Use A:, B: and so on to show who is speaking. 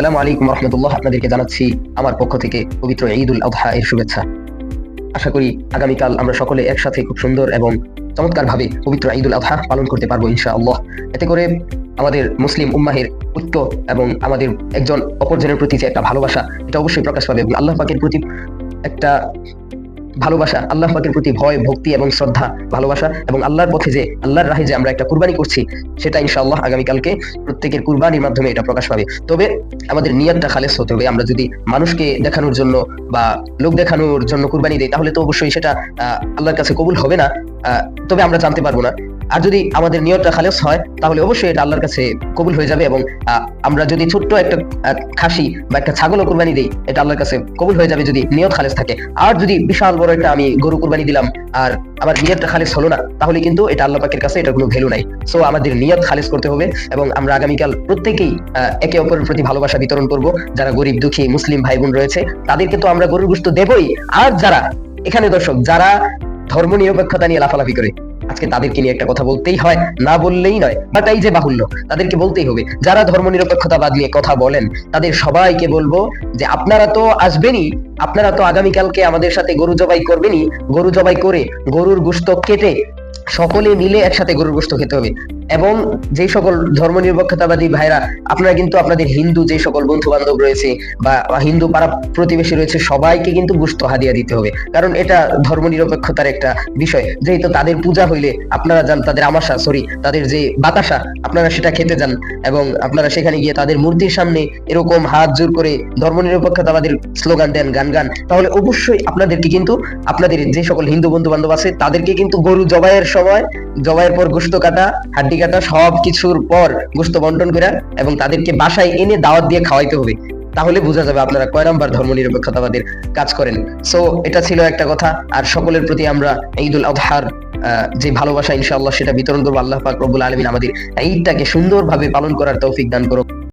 A: আসসালামু আলাইকুম রহমতুল্লাহ। আপনাদেরকে জানাচ্ছি আমার পক্ষ থেকে পবিত্র ঈদুল আযহা এর শুভেচ্ছা। আশা করি আগামীকাল আমরা সকলে একসাথে খুব সুন্দর এবং চমৎকারভাবে পবিত্র ঈদুল আযহা পালন করতে পারবো ইনশাআল্লাহ। এতে করে আমাদের মুসলিম উম্মাহের ঐক্য এবং আমাদের একজন অপরজনের প্রতি যে একটা ভালোবাসা, এটা অবশ্যই প্রকাশ পাবে এবং আল্লাহ পাকের প্রতি একটা ভালোবাসা, আল্লাহ পাকের প্রতি ভয়, ভক্তি এবং শ্রদ্ধা, ভালোবাসা এবং আল্লাহর পথে যে আল্লাহর রাহে যে আমরা একটা কুরবানি করছি, সেটা ইনশাআল্লাহ আগামীকালকে প্রত্যেকের কুরবানির মাধ্যমে এটা প্রকাশ পাবে। তবে আমাদের নিয়তটা খালেস হতে হবে। আমরা যদি মানুষকে দেখানোর জন্য বা লোক দেখানোর জন্য কুরবানি দেই, তাহলে তো অবশ্যই সেটা আল্লাহর কাছে কবুল হবে না। তবে আমরা জানতে পারবো না। আর যদি আমাদের নিয়তটা খালেস হয়, তাহলে অবশ্যই এটা আল্লাহর কাছে কবুল হয়ে যাবে এবং আমরা যদি ছোট্ট একটা খাসি বা একটা ছাগলও কুরবানি দেই, এটা আল্লাহর কাছে কবুল হয়ে যাবে যদি নিয়ত খালেস থাকে। আর যদি বিশাল বড় একটা আমি গরু কুরবানি দিলাম আর আমার নিয়তটা খালেস হলো না, তাহলে কিন্তু এটা আল্লাহ পাকের কাছে এটা কোনো ভ্যালু নাই। সো আমাদের নিয়ত খালেস করতে হবে এবং আমরা আগামীকাল প্রত্যেকেই একে অপরের প্রতি ভালোবাসা বিতরণ করব। যারা গরিব দুঃখী মুসলিম ভাই বোন রয়েছে, তাদেরকে তো আমরা গরুর গোশত দেবই। আর যারা এখানে দর্শক, যারা ধর্ম নিরপেক্ষতা নিয়ে লাফালাফি করে, আজকে তাদেরকে নিয়ে একটা কথা বলতেই হয়, না বললেই নয়, বাট এই যে বাহুল্য, তাদেরকে বলতেই হবে। যারা ধর্ম নিরপেক্ষতাবাদ নিয়ে কথা বলেন, তাদের সবাইকে বলবো যে আপনারা তো আসবেনই, আপনারা তো আগামীকালকে আমাদের সাথে গরু জবাই করবেনই। গরু জবাই করে গরুর গোশত কেটে সকলে মিলে একসাথে গরুর গোশত খেতে হবে। এবং যে সকল ধর্ম নিরপেক্ষতাবাদী ভাইরা, আপনারা কিন্তু আপনাদের হিন্দু যে সকল বন্ধু বান্ধব রয়েছে বা হিন্দু পাড়া প্রতিবেশী রয়েছে, সবাইকে কিন্তু গোশত হাদিয়া দিতে হবে। কারণ এটা ধর্ম নিরপেক্ষতার একটা বিষয়। যেহেতু তাদের পূজা হইলে আপনারা যান, তাদের আমাশা তাদের যে বাতাসা, আপনারা সেটা খেতে যান এবং আপনারা সেখানে গিয়ে তাদের মূর্তির সামনে এরকম হাত জোর করে ধর্ম নিরপেক্ষতাবাদের স্লোগান দেন, গান, তাহলে অবশ্যই আপনাদেরকে কিন্তু আপনাদের যে সকল হিন্দু বন্ধু বান্ধব আছে, তাদেরকে কিন্তু গরু জবাইয়ের সময়, জবাইয়ের পর গোশত কাটা, হাড্ডি কাটা, সব কিছুর পর গোশত বন্টন করে এবং তাদেরকে বাসায় এনে দাওয়াত দিয়ে খাওয়াইতে হবে। তাহলে বোঝা যাবে আপনারা কয় নাম্বার ধর্ম নিরপেক্ষতাবাদের কাজ করেন। সো এটা ছিল একটা কথা। আর সকলের প্রতি আমরা ঈদুল আযহার যে ভালোবাসা ইনশাআল্লাহ সেটা বিতরণ করবো। আল্লাহ পাক রব্বুল আলামিন আমাদের ঈদটাকে সুন্দরভাবে পালন করার তৌফিক দান করুন।